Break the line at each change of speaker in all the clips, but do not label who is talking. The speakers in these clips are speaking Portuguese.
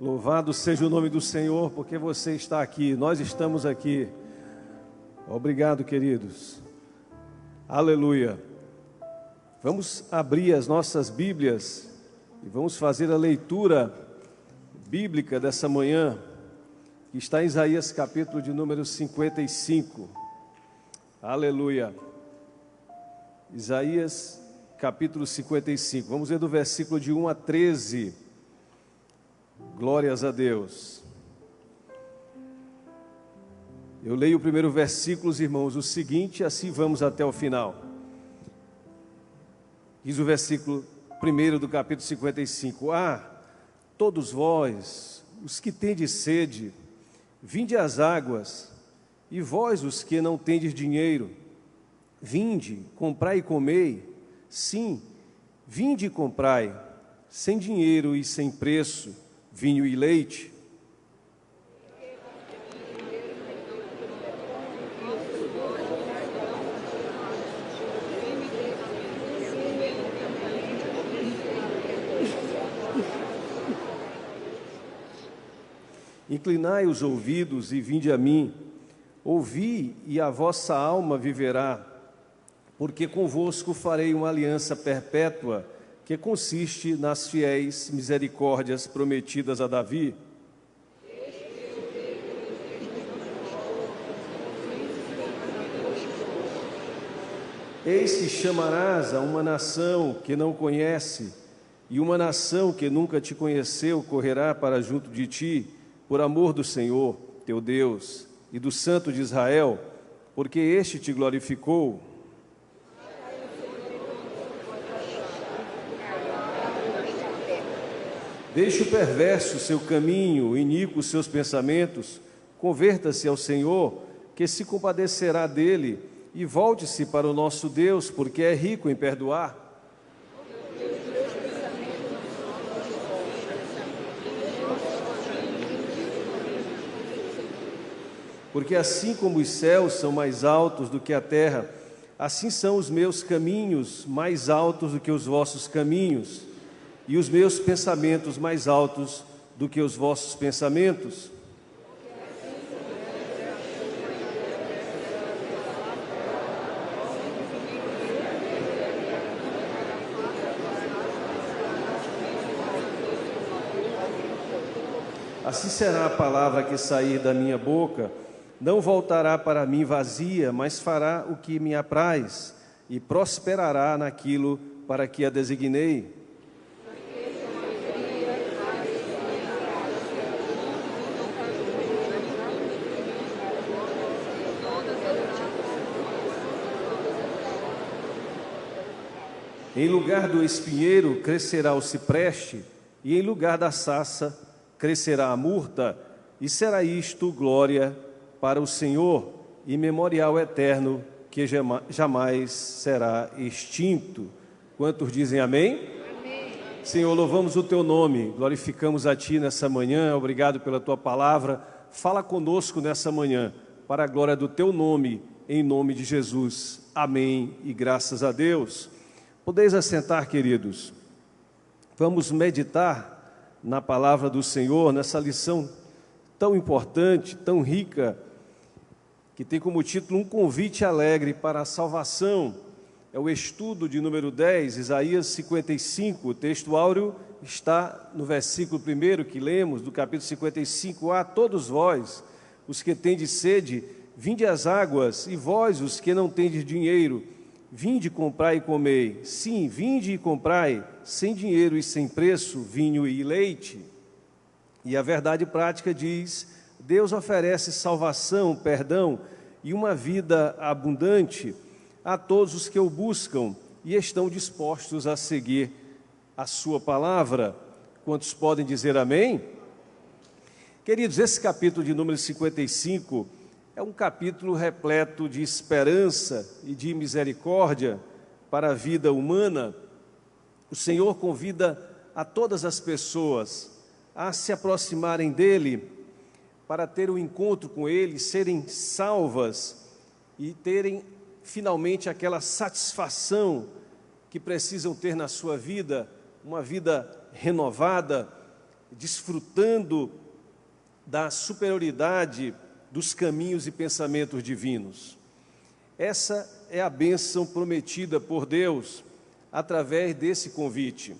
Louvado seja o nome do Senhor, porque você está aqui, nós estamos aqui. Obrigado, queridos. Aleluia. Vamos abrir as nossas Bíblias e vamos fazer a leitura bíblica dessa manhã, que está em Isaías capítulo de número 55. Aleluia. Isaías capítulo 55. Vamos ler do versículo de 1 a 13. Glórias a Deus. Eu leio o primeiro versículo, irmãos, o seguinte, assim vamos até o final. Diz o versículo 1 do capítulo 55. Todos vós, os que tendes sede, vinde às águas, e vós, os que não tendes dinheiro, vinde, comprai e comei. Sim, vinde e comprai, sem dinheiro e sem preço, vinho e leite. Inclinai os ouvidos e vinde a mim, ouvi e a vossa alma viverá, porque convosco farei uma aliança perpétua, que consiste nas fiéis misericórdias prometidas a Davi. Eis que chamarás a uma nação que não conhece, e uma nação que nunca te conheceu correrá para junto de ti, por amor do Senhor, teu Deus, e do Santo de Israel, porque este te glorificou. Deixe o perverso o seu caminho, iníquo os seus pensamentos, converta-se ao Senhor, que se compadecerá dele, e volte-se para o nosso Deus, porque é rico em perdoar. Porque assim como os céus são mais altos do que a terra, assim são os meus caminhos mais altos do que os vossos caminhos, e os meus pensamentos mais altos do que os vossos pensamentos. Assim será a palavra que sair da minha boca, não voltará para mim vazia, mas fará o que me apraz, e prosperará naquilo para que a designei. Em lugar do espinheiro crescerá o cipreste, e em lugar da sarça crescerá a murta, e será isto glória para o Senhor, e memorial eterno que jamais será extinto. Quantos dizem amém? Amém. Senhor, louvamos o teu nome, glorificamos a ti nessa manhã, obrigado pela tua palavra. Fala conosco nessa manhã, para a glória do teu nome, em nome de Jesus. Amém e graças a Deus. Podeis assentar, queridos. Vamos meditar na palavra do Senhor, nessa lição tão importante, tão rica, que tem como título um convite alegre para a salvação. É o estudo de número 10, Isaías 55. O texto áureo está no versículo 1 que lemos, do capítulo 55. Todos vós, os que tendes sede, vinde às águas, e vós, os que não tendes dinheiro, vinde, comprai e comei. Sim, vinde e comprai, sem dinheiro e sem preço, vinho e leite. E a verdade prática diz: Deus oferece salvação, perdão e uma vida abundante a todos os que o buscam e estão dispostos a seguir a sua palavra. Quantos podem dizer amém? Queridos, esse capítulo de número 55 é um capítulo repleto de esperança e de misericórdia para a vida humana. O Senhor convida a todas as pessoas a se aproximarem dEle, para ter um encontro com Ele, serem salvas e terem finalmente aquela satisfação que precisam ter na sua vida, uma vida renovada, desfrutando da superioridade dos caminhos e pensamentos divinos. Essa é a bênção prometida por Deus através desse convite.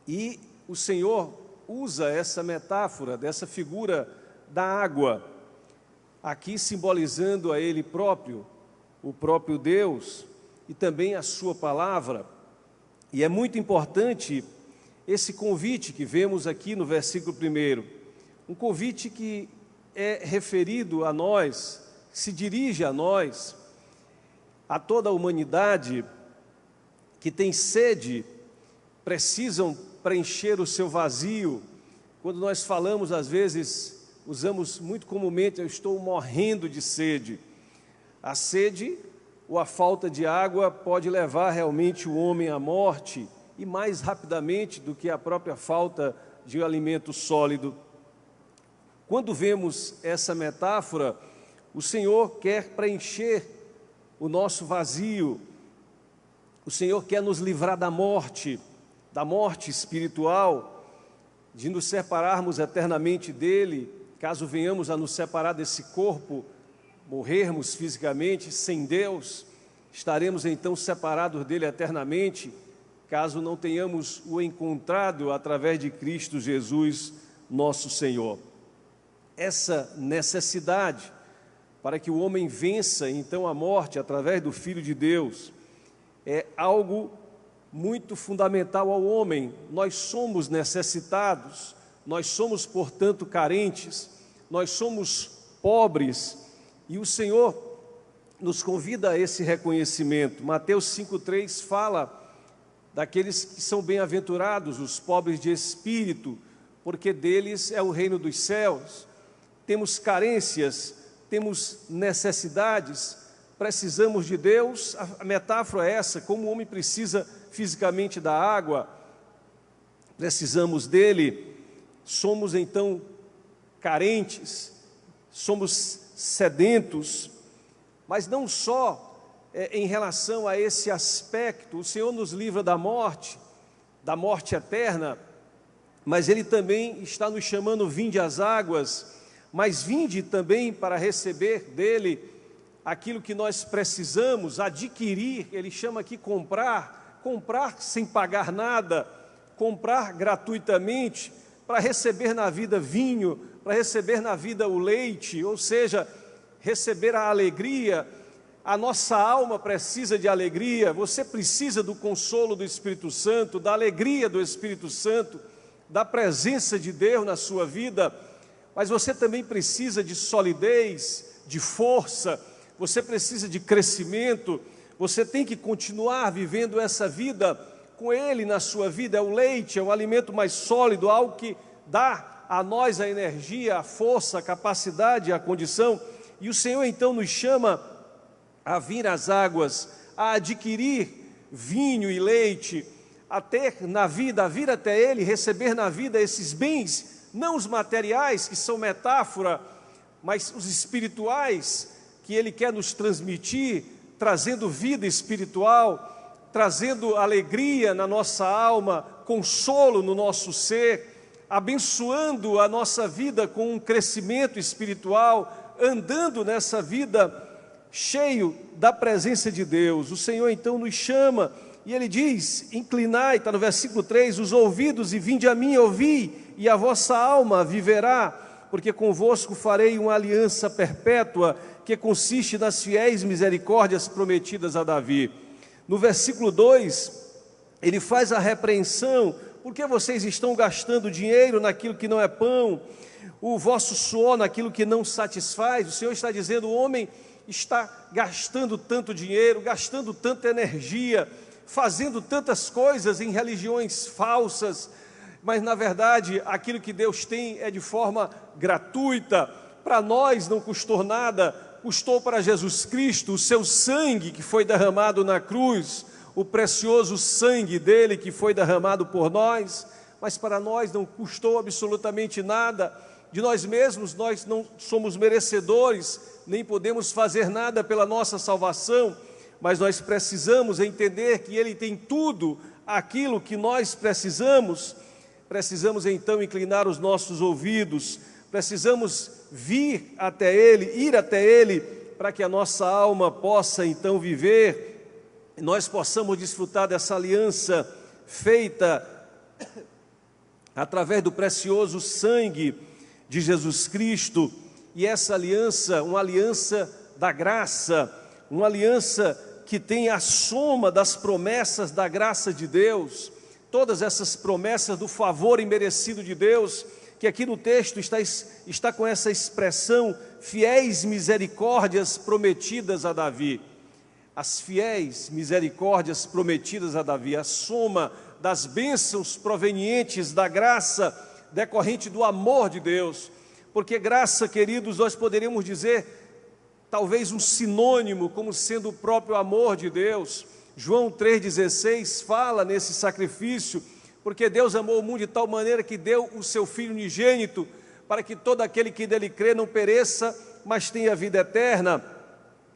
E o Senhor usa essa metáfora, dessa figura da água, aqui simbolizando a Ele próprio, o próprio Deus e também a sua palavra. E é muito importante esse convite que vemos aqui no versículo 1, um convite que é referido a nós, se dirige a nós, a toda a humanidade que tem sede, precisam preencher o seu vazio. Quando nós falamos, às vezes, usamos muito comumente, eu estou morrendo de sede. A sede ou a falta de água pode levar realmente o homem à morte, e mais rapidamente do que a própria falta de um alimento sólido. Quando vemos essa metáfora, o Senhor quer preencher o nosso vazio, o Senhor quer nos livrar da morte espiritual, de nos separarmos eternamente dEle, caso venhamos a nos separar desse corpo, morrermos fisicamente sem Deus, estaremos então separados dEle eternamente, caso não tenhamos o encontrado através de Cristo Jesus, nosso Senhor. Essa necessidade para que o homem vença então a morte através do Filho de Deus é algo muito fundamental ao homem. Nós somos necessitados, nós somos, portanto, carentes, nós somos pobres, e o Senhor nos convida a esse reconhecimento. Mateus 5,3 fala daqueles que são bem-aventurados, os pobres de espírito, porque deles é o reino dos céus. Temos carências, temos necessidades, precisamos de Deus. A metáfora é essa: como o homem precisa fisicamente da água, precisamos dele. Somos então carentes, somos sedentos, mas não só em relação a esse aspecto. O Senhor nos livra da morte eterna, mas Ele também está nos chamando: vinde às águas, mas vinde também para receber dEle aquilo que nós precisamos, adquirir. Ele chama aqui comprar sem pagar nada, comprar gratuitamente, para receber na vida vinho, para receber na vida o leite, ou seja, receber a alegria. A nossa alma precisa de alegria, você precisa do consolo do Espírito Santo, da alegria do Espírito Santo, da presença de Deus na sua vida, mas você também precisa de solidez, de força, você precisa de crescimento, você tem que continuar vivendo essa vida com Ele na sua vida. É o leite, é o alimento mais sólido, algo que dá a nós a energia, a força, a capacidade, a condição. E o Senhor então nos chama a vir às águas, a adquirir vinho e leite, a ter na vida, a vir até Ele, receber na vida esses bens, não os materiais, que são metáfora, mas os espirituais, que Ele quer nos transmitir, trazendo vida espiritual, trazendo alegria na nossa alma, consolo no nosso ser, abençoando a nossa vida com um crescimento espiritual, andando nessa vida cheio da presença de Deus. O Senhor então nos chama, e Ele diz: inclinai, está no versículo 3, os ouvidos, e vinde a mim, ouvi, e a vossa alma viverá, porque convosco farei uma aliança perpétua, que consiste nas fiéis misericórdias prometidas a Davi. No versículo 2, Ele faz a repreensão: por que vocês estão gastando dinheiro naquilo que não é pão, o vosso suor naquilo que não satisfaz? O Senhor está dizendo: o homem está gastando tanto dinheiro, gastando tanta energia, fazendo tantas coisas em religiões falsas, mas na verdade aquilo que Deus tem é de forma gratuita. Para nós não custou nada, custou para Jesus Cristo o seu sangue que foi derramado na cruz, o precioso sangue dele que foi derramado por nós, mas para nós não custou absolutamente nada. De nós mesmos nós não somos merecedores, nem podemos fazer nada pela nossa salvação, mas nós precisamos entender que Ele tem tudo aquilo que nós precisamos precisamos então inclinar os nossos ouvidos, precisamos vir até Ele, ir até Ele, para que a nossa alma possa então viver, e nós possamos desfrutar dessa aliança feita através do precioso sangue de Jesus Cristo, e essa aliança, uma aliança da graça, uma aliança que tem a soma das promessas da graça de Deus, todas essas promessas do favor imerecido de Deus, que aqui no texto está com essa expressão, fiéis misericórdias prometidas a Davi. As fiéis misericórdias prometidas a Davi, a soma das bênçãos provenientes da graça decorrente do amor de Deus, porque graça, queridos, nós poderíamos dizer, talvez um sinônimo, como sendo o próprio amor de Deus. João 3,16 fala nesse sacrifício, porque Deus amou o mundo de tal maneira que deu o seu Filho unigênito, para que todo aquele que nele crê não pereça, mas tenha vida eterna.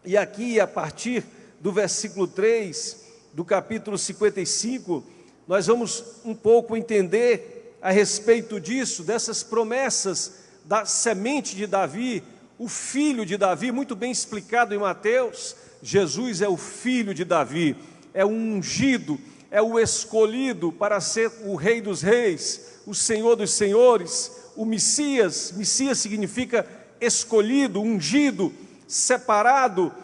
E aqui, a partir do versículo 3, do capítulo 55, nós vamos um pouco entender a respeito disso, dessas promessas da semente de Davi, o filho de Davi, muito bem explicado em Mateus. Jesus é o filho de Davi, é o ungido, é o escolhido para ser o Rei dos Reis, o Senhor dos Senhores, o Messias. Messias significa escolhido, ungido, separado,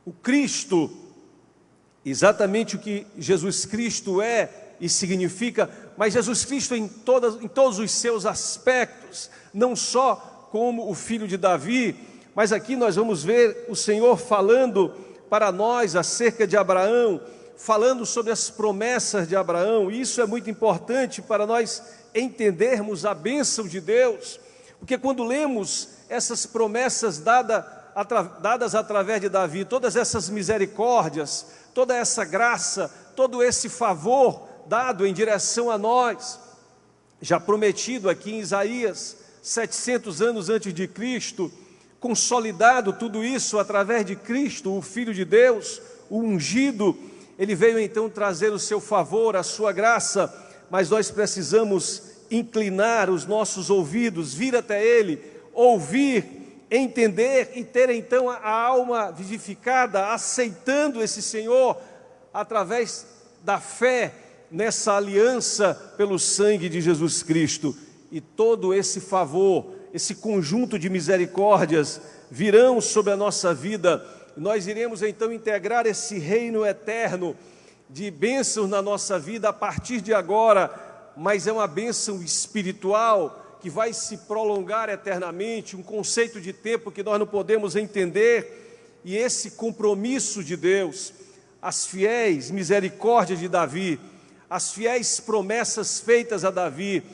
o Cristo, exatamente o que Jesus Cristo é e significa, mas Jesus Cristo em todos os seus aspectos, não só como o filho de Davi, mas aqui nós vamos ver o Senhor falando para nós acerca de Abraão, falando sobre as promessas de Abraão. E isso é muito importante para nós entendermos a bênção de Deus, porque quando lemos essas promessas dadas através de Davi, todas essas misericórdias, toda essa graça, todo esse favor dado em direção a nós, já prometido aqui em Isaías, 700 anos antes de Cristo, consolidado tudo isso através de Cristo, o Filho de Deus, o ungido. Ele veio então trazer o seu favor, a sua graça, mas nós precisamos inclinar os nossos ouvidos, vir até Ele, ouvir, entender e ter então a alma vivificada, aceitando esse Senhor, através da fé nessa aliança pelo sangue de Jesus Cristo. E todo esse favor, esse conjunto de misericórdias virão sobre a nossa vida. Nós iremos então integrar esse reino eterno de bênçãos na nossa vida a partir de agora, mas é uma bênção espiritual que vai se prolongar eternamente, um conceito de tempo que nós não podemos entender. E esse compromisso de Deus, as fiéis misericórdias de Davi, as fiéis promessas feitas a Davi,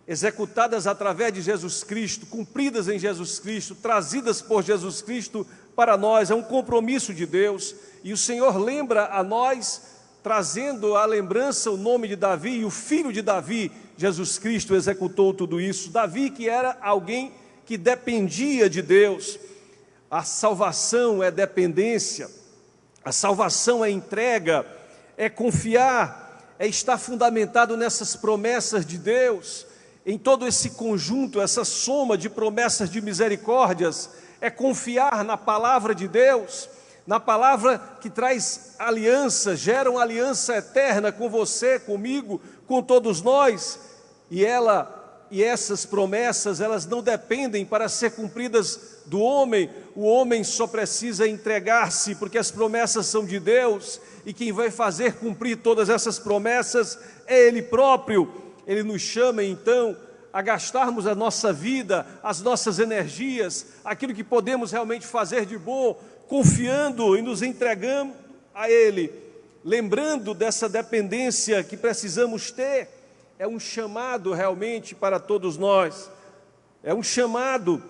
executadas através de Jesus Cristo, cumpridas em Jesus Cristo, trazidas por Jesus Cristo para nós, é um compromisso de Deus. E o Senhor lembra a nós, trazendo à lembrança o nome de Davi, e o filho de Davi, Jesus Cristo, executou tudo isso. Davi, que era alguém que dependia de Deus. A salvação é dependência, a salvação é entrega, é confiar, é estar fundamentado nessas promessas de Deus. Em todo esse conjunto, essa soma de promessas de misericórdias, é confiar na palavra de Deus, na palavra que traz aliança, gera uma aliança eterna com você, comigo, com todos nós. E essas promessas, elas não dependem para ser cumpridas do homem. O homem só precisa entregar-se, porque as promessas são de Deus, e quem vai fazer cumprir todas essas promessas é Ele próprio. Ele nos chama então a gastarmos a nossa vida, as nossas energias, aquilo que podemos realmente fazer de bom, confiando e nos entregando a Ele, lembrando dessa dependência que precisamos ter. É um chamado realmente para todos nós, é um chamado.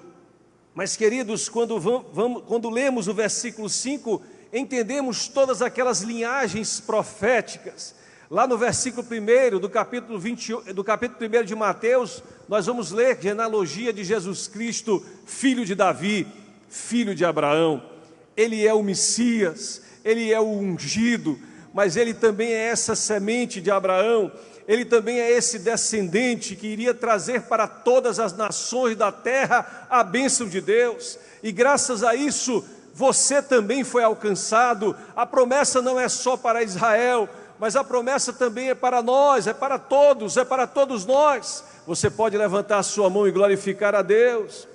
Mas, queridos, quando lemos o versículo 5, entendemos todas aquelas linhagens proféticas. Lá no versículo 1 do capítulo 1 de Mateus, nós vamos ler a genealogia de Jesus Cristo, filho de Davi, filho de Abraão. Ele é o Messias, ele é o ungido, mas ele também é essa semente de Abraão. ele também é esse descendente que iria trazer para todas as nações da terra a bênção de Deus. E graças a isso, você também foi alcançado. A promessa não é só para Israel, mas a promessa também é para nós, é para todos nós. Você pode levantar a sua mão e glorificar a Deus.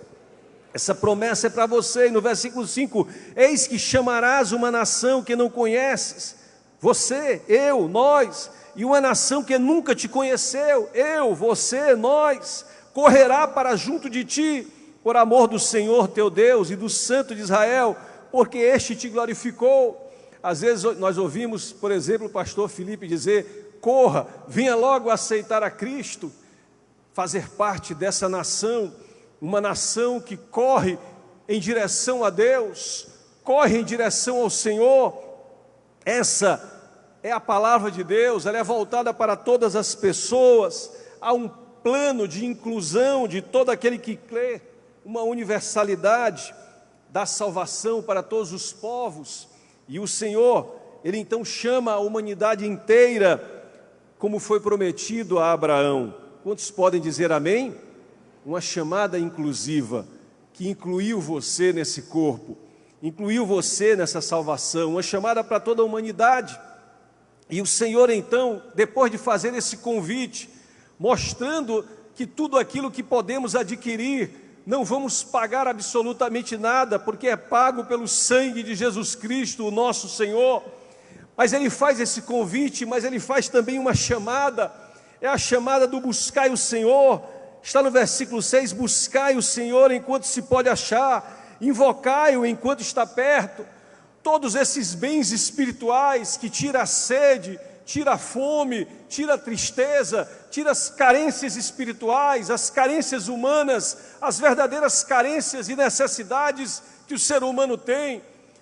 Essa promessa é para você. E no versículo 5, eis que chamarás uma nação que não conheces. Você, eu, nós, e uma nação que nunca te conheceu, eu, você, nós, correrá para junto de ti, por amor do Senhor teu Deus e do Santo de Israel, porque este te glorificou. Às vezes nós ouvimos, por exemplo, o pastor Felipe dizer: corra, venha logo aceitar a Cristo, fazer parte dessa nação, uma nação que corre em direção a Deus, corre em direção ao Senhor. Essa é a palavra de Deus, ela é voltada para todas as pessoas. Há um plano de inclusão de todo aquele que crê, uma universalidade da salvação para todos os povos. E o Senhor, Ele então chama a humanidade inteira, como foi prometido a Abraão. Quantos podem dizer amém? Uma chamada inclusiva, que incluiu você nesse corpo, incluiu você nessa salvação, uma chamada para toda a humanidade. E o Senhor então, depois de fazer esse convite, mostrando que tudo aquilo que podemos adquirir, não vamos pagar absolutamente nada, porque é pago pelo sangue de Jesus Cristo, o nosso Senhor. Mas Ele faz esse convite, mas Ele faz também uma chamada, é a chamada do buscai o Senhor. Está no versículo 6, buscai o Senhor enquanto se pode achar, invocai-o enquanto está perto. Todos esses bens espirituais que tira a sede, tira a fome, tira a tristeza, tira as carências espirituais, as carências humanas, as verdadeiras carências e necessidades que o ser humano tem,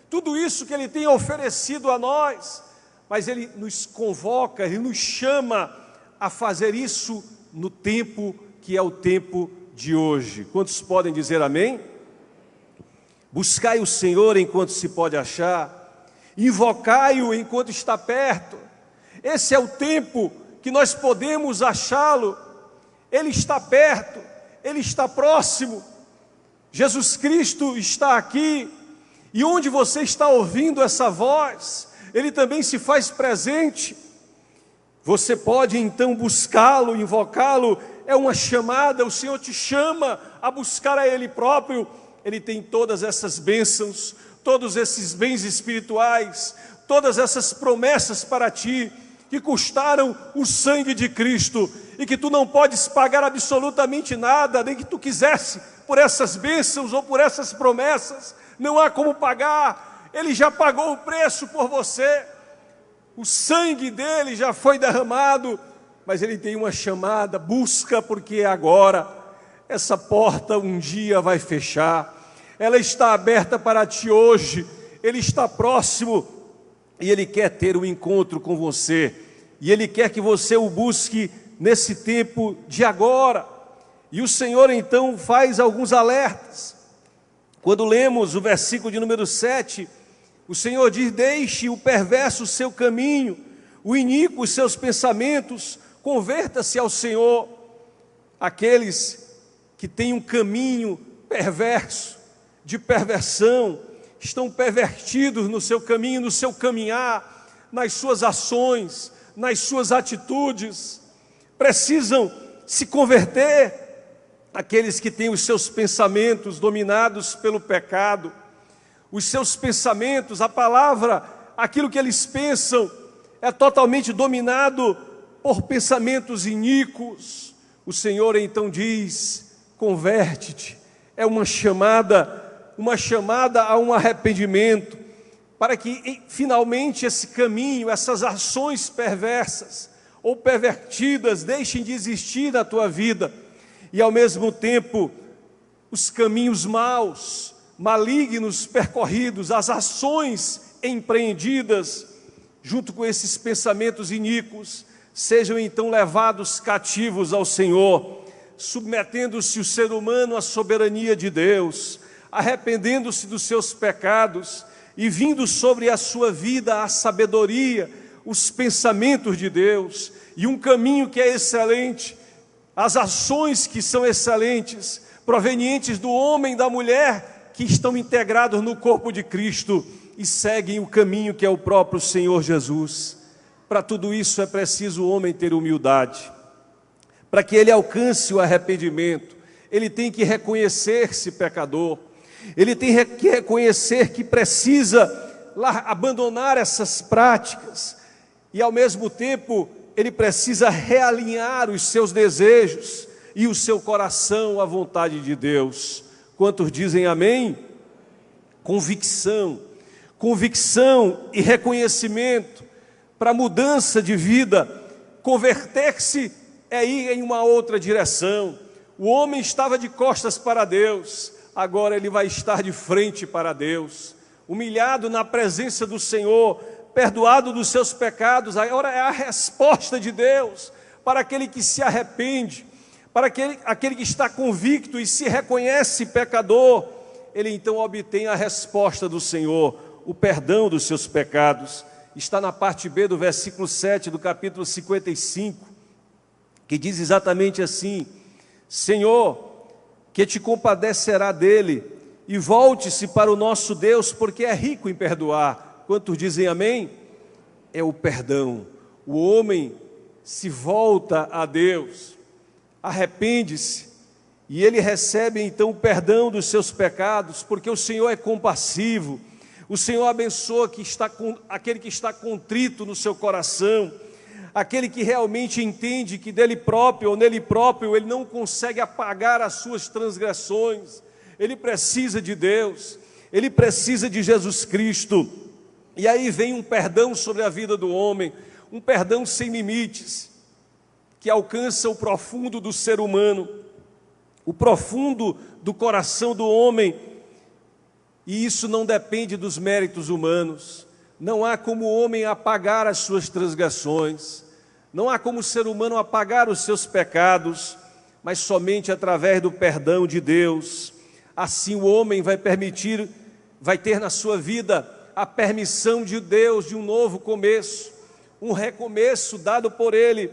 tudo isso que Ele tem oferecido a nós, mas Ele nos convoca, Ele nos chama a fazer isso no tempo que é o tempo de hoje. Quantos podem dizer amém? Buscai o Senhor enquanto se pode achar, invocai-o enquanto está perto. Esse é o tempo que nós podemos achá-lo. Ele está perto, Ele está próximo. Jesus Cristo está aqui, e onde você está ouvindo essa voz, Ele também se faz presente. Você pode então buscá-lo, invocá-lo. É uma chamada, o Senhor te chama a buscar a Ele próprio. Ele tem todas essas bênçãos, todos esses bens espirituais, todas essas promessas para ti, que custaram o sangue de Cristo, e que tu não podes pagar absolutamente nada, nem que tu quisesse, por essas bênçãos ou por essas promessas. Não há como pagar. Ele já pagou o preço por você, o sangue dele já foi derramado. Mas Ele tem uma chamada: busca, porque é agora. Essa porta um dia vai fechar, ela está aberta para ti hoje. Ele está próximo e Ele quer ter um encontro com você, e Ele quer que você o busque nesse tempo de agora. E o Senhor então faz alguns alertas. Quando lemos o versículo de número 7, o Senhor diz: deixe o perverso o seu caminho, o iníquo os seus pensamentos, converta-se ao Senhor. Aqueles que têm um caminho perverso, de perversão, estão pervertidos no seu caminho, no seu caminhar, nas suas ações, nas suas atitudes, precisam se converter. Aqueles que têm os seus pensamentos dominados pelo pecado, os seus pensamentos, a palavra, aquilo que eles pensam, é totalmente dominado por pensamentos iníquos. O Senhor então diz: converte-te. É uma chamada a um arrependimento, para que finalmente esse caminho, essas ações perversas ou pervertidas deixem de existir na tua vida, e ao mesmo tempo os caminhos maus, malignos percorridos, as ações empreendidas junto com esses pensamentos iníquos, sejam então levados cativos ao Senhor, submetendo-se o ser humano à soberania de Deus, arrependendo-se dos seus pecados e vindo sobre a sua vida a sabedoria, os pensamentos de Deus, e um caminho que é excelente, as ações que são excelentes, provenientes do homem e da mulher que estão integrados no corpo de Cristo e seguem o caminho que é o próprio Senhor Jesus. Para tudo isso é preciso o homem ter humildade. Para que ele alcance o arrependimento, ele tem que reconhecer-se pecador, ele tem que reconhecer que precisa abandonar essas práticas e, ao mesmo tempo, ele precisa realinhar os seus desejos e o seu coração à vontade de Deus. Quantos dizem amém? Convicção e reconhecimento para mudança de vida. Converter-se é ir em uma outra direção. O homem estava de costas para Deus, agora ele vai estar de frente para Deus, humilhado na presença do Senhor, perdoado dos seus pecados. Agora é a resposta de Deus para aquele que se arrepende, para aquele que está convicto e se reconhece pecador. Ele então obtém a resposta do Senhor, o perdão dos seus pecados. Está na parte B do versículo 7 do capítulo 55, que diz exatamente assim: Senhor, que te compadecerá dele, e volte-se para o nosso Deus, porque é rico em perdoar. Quantos dizem amém? É o perdão. O homem se volta a Deus, arrepende-se, e ele recebe então o perdão dos seus pecados, porque o Senhor é compassivo. O Senhor abençoa aquele que está contrito no seu coração, aquele que realmente entende que dele próprio ou nele próprio ele não consegue apagar as suas transgressões. Ele precisa de Deus, ele precisa de Jesus Cristo. E aí vem um perdão sobre a vida do homem, um perdão sem limites, que alcança o profundo do ser humano, o profundo do coração do homem. E isso não depende dos méritos humanos. Não há como o homem apagar as suas transgressões, não há como o ser humano apagar os seus pecados, mas somente através do perdão de Deus. Assim o homem vai ter na sua vida a permissão de Deus de um novo começo, um recomeço dado por Ele,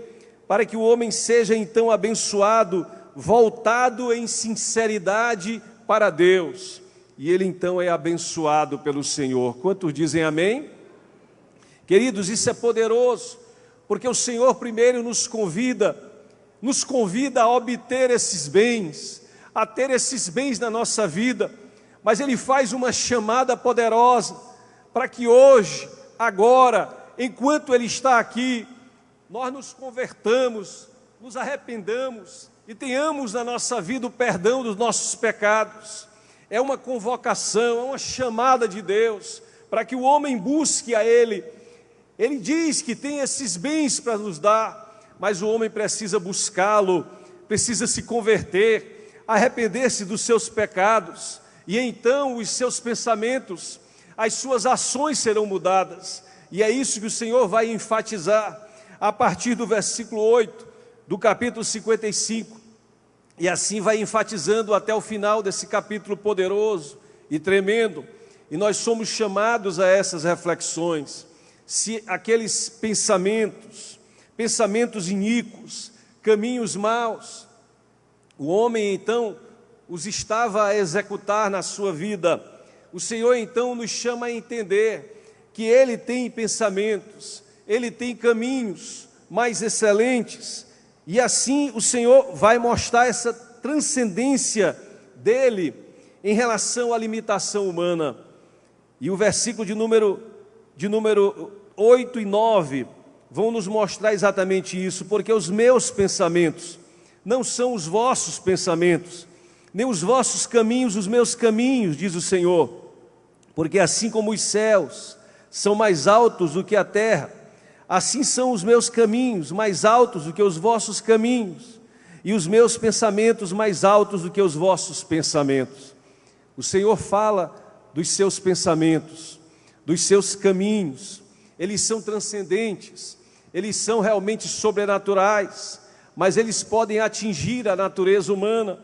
para que o homem seja então abençoado, voltado em sinceridade para Deus. E ele então é abençoado pelo Senhor. Quantos dizem amém? Queridos, isso é poderoso, porque o Senhor primeiro nos convida a obter esses bens, a ter esses bens na nossa vida, mas Ele faz uma chamada poderosa, para que hoje, agora, enquanto Ele está aqui, nós nos convertamos, nos arrependamos e tenhamos na nossa vida o perdão dos nossos pecados. É uma convocação, é uma chamada de Deus, para que o homem busque a Ele. Ele diz que tem esses bens para nos dar, mas o homem precisa buscá-lo, precisa se converter, arrepender-se dos seus pecados, e então os seus pensamentos, as suas ações serão mudadas. E é isso que o Senhor vai enfatizar a partir do versículo 8 do capítulo 55. E assim vai enfatizando até o final desse capítulo poderoso e tremendo. E nós somos chamados a essas reflexões. Se aqueles pensamentos iníquos, caminhos maus, o homem então os estava a executar na sua vida, o Senhor então nos chama a entender que Ele tem pensamentos, Ele tem caminhos mais excelentes. E assim o Senhor vai mostrar essa transcendência dEle em relação à limitação humana. E o versículo de número 8 e 9 vão nos mostrar exatamente isso, porque os meus pensamentos não são os vossos pensamentos, nem os vossos caminhos os meus caminhos, diz o Senhor. Porque assim como os céus são mais altos do que a terra, assim são os meus caminhos mais altos do que os vossos caminhos, e os meus pensamentos mais altos do que os vossos pensamentos. O Senhor fala dos seus pensamentos, dos seus caminhos. Eles são transcendentes, eles são realmente sobrenaturais, mas eles podem atingir a natureza humana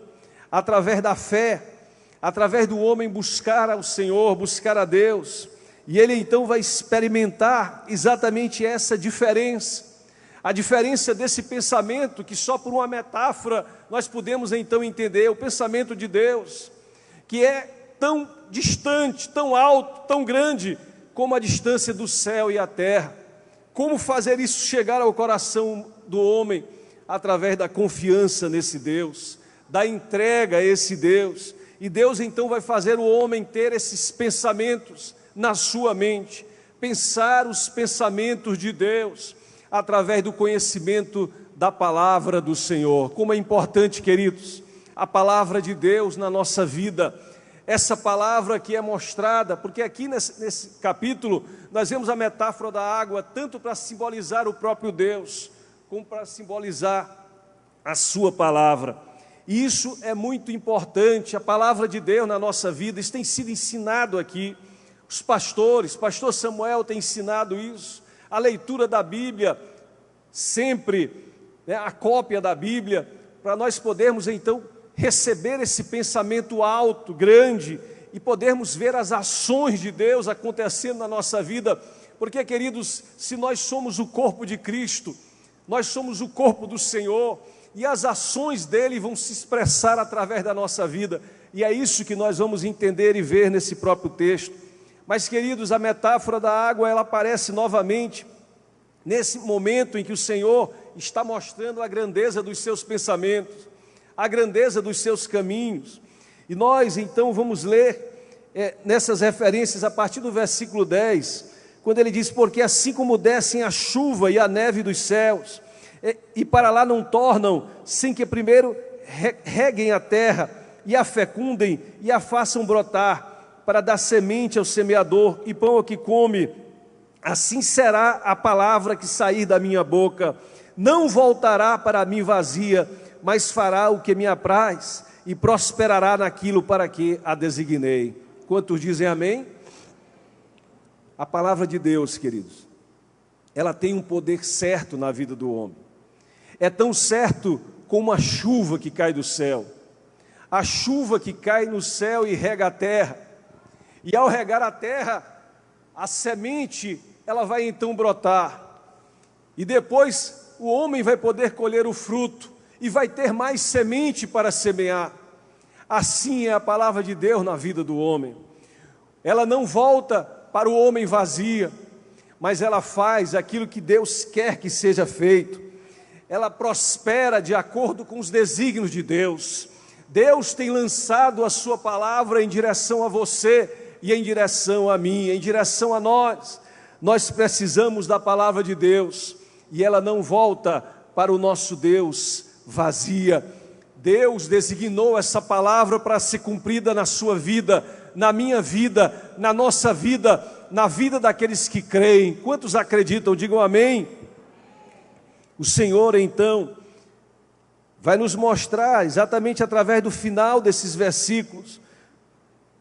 através da fé, através do homem buscar ao Senhor, buscar a Deus. E ele então vai experimentar exatamente essa diferença. A diferença desse pensamento, que só por uma metáfora nós podemos então entender, o pensamento de Deus, que é tão distante, tão alto, tão grande, como a distância do céu e a terra. Como fazer isso chegar ao coração do homem? Através da confiança nesse Deus, da entrega a esse Deus. E Deus então vai fazer o homem ter esses pensamentos na sua mente, pensar os pensamentos de Deus, através do conhecimento da palavra do Senhor. Como é importante, queridos, a palavra de Deus na nossa vida, essa palavra que é mostrada, porque aqui nesse capítulo nós vemos a metáfora da água, tanto para simbolizar o próprio Deus, como para simbolizar a sua palavra. E isso é muito importante, a palavra de Deus na nossa vida, isso tem sido ensinado aqui. Os pastores, pastor Samuel tem ensinado isso, a leitura da Bíblia, sempre, né, a cópia da Bíblia, para nós podermos então receber esse pensamento alto, grande, e podermos ver as ações de Deus acontecendo na nossa vida, porque, queridos, se nós somos o corpo de Cristo, nós somos o corpo do Senhor, e as ações dele vão se expressar através da nossa vida, e é isso que nós vamos entender e ver nesse próprio texto. Mas, queridos, a metáfora da água, ela aparece novamente nesse momento em que o Senhor está mostrando a grandeza dos seus pensamentos, a grandeza dos seus caminhos. E nós, então, vamos ler nessas referências a partir do versículo 10, quando ele diz: porque assim como descem a chuva e a neve dos céus, e para lá não tornam, sem que primeiro reguem a terra, e a fecundem, e a façam brotar, para dar semente ao semeador e pão ao que come, assim será a palavra que sair da minha boca. Não voltará para mim vazia, mas fará o que me apraz, e prosperará naquilo para que a designei. Quantos dizem amém? A palavra de Deus, queridos, ela tem um poder certo na vida do homem. É tão certo como a chuva que cai do céu. A chuva que cai no céu e rega a terra. E ao regar a terra, a semente, ela vai então brotar. E depois o homem vai poder colher o fruto e vai ter mais semente para semear. Assim é a palavra de Deus na vida do homem. Ela não volta para o homem vazia, mas ela faz aquilo que Deus quer que seja feito. Ela prospera de acordo com os desígnios de Deus. Deus tem lançado a sua palavra em direção a você e em direção a mim, em direção a nós. Nós precisamos da palavra de Deus, e ela não volta para o nosso Deus vazia. Deus designou essa palavra para ser cumprida na sua vida, na minha vida, na nossa vida, na vida daqueles que creem. Quantos acreditam? Digam amém. O Senhor então vai nos mostrar exatamente através do final desses versículos,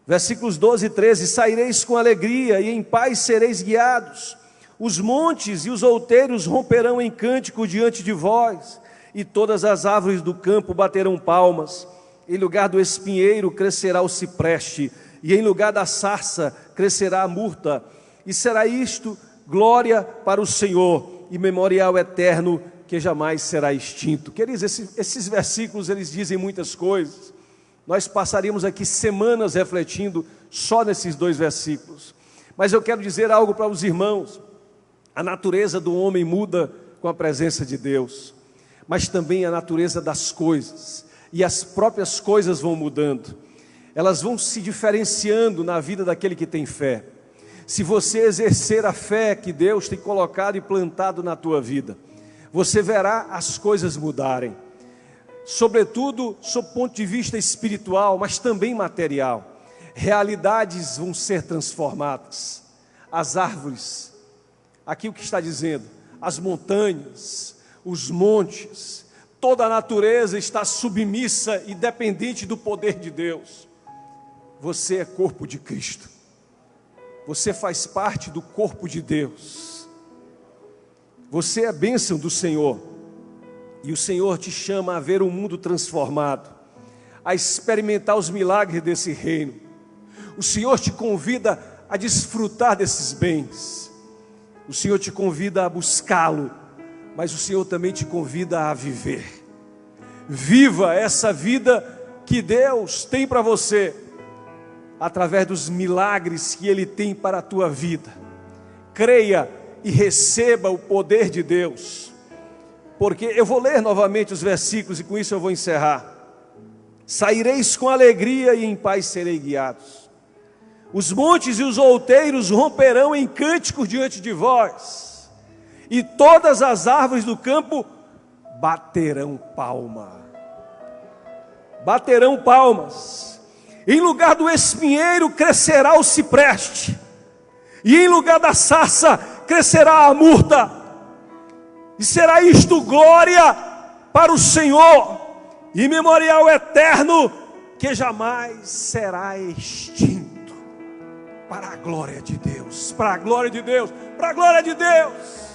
versículos 12 e 13: saireis com alegria e em paz sereis guiados, os montes e os outeiros romperão em cântico diante de vós, e todas as árvores do campo baterão palmas. Em lugar do espinheiro crescerá o cipreste, e em lugar da sarça crescerá a murta, e será isto glória para o Senhor, e memorial eterno que jamais será extinto. Queridos, esses versículos, eles dizem muitas coisas. Nós passaríamos aqui semanas refletindo só nesses dois versículos. Mas eu quero dizer algo para os irmãos. A natureza do homem muda com a presença de Deus, mas também a natureza das coisas. E as próprias coisas vão mudando. Elas vão se diferenciando na vida daquele que tem fé. Se você exercer a fé que Deus tem colocado e plantado na tua vida, você verá as coisas mudarem. Sobretudo, sob o ponto de vista espiritual, mas também material. Realidades vão ser transformadas. As árvores, aqui o que está dizendo, as montanhas, os montes, toda a natureza está submissa e dependente do poder de Deus. Você é corpo de Cristo. Você faz parte do corpo de Deus. Você é bênção do Senhor. E o Senhor te chama a ver um mundo transformado, a experimentar os milagres desse reino. O Senhor te convida a desfrutar desses bens. O Senhor te convida a buscá-lo, mas o Senhor também te convida a viver. Viva essa vida que Deus tem para você, através dos milagres que Ele tem para a tua vida. Creia e receba o poder de Deus, porque eu vou ler novamente os versículos e com isso eu vou encerrar. Saireis com alegria e em paz serei guiados. Os montes e os outeiros romperão em cânticos diante de vós, e todas as árvores do campo baterão palma. Baterão palmas. Em lugar do espinheiro crescerá o cipreste, e em lugar da sarça crescerá a murta, e será isto glória para o Senhor, e memorial eterno que jamais será extinto, para a glória de Deus, para a glória de Deus, para a glória de Deus.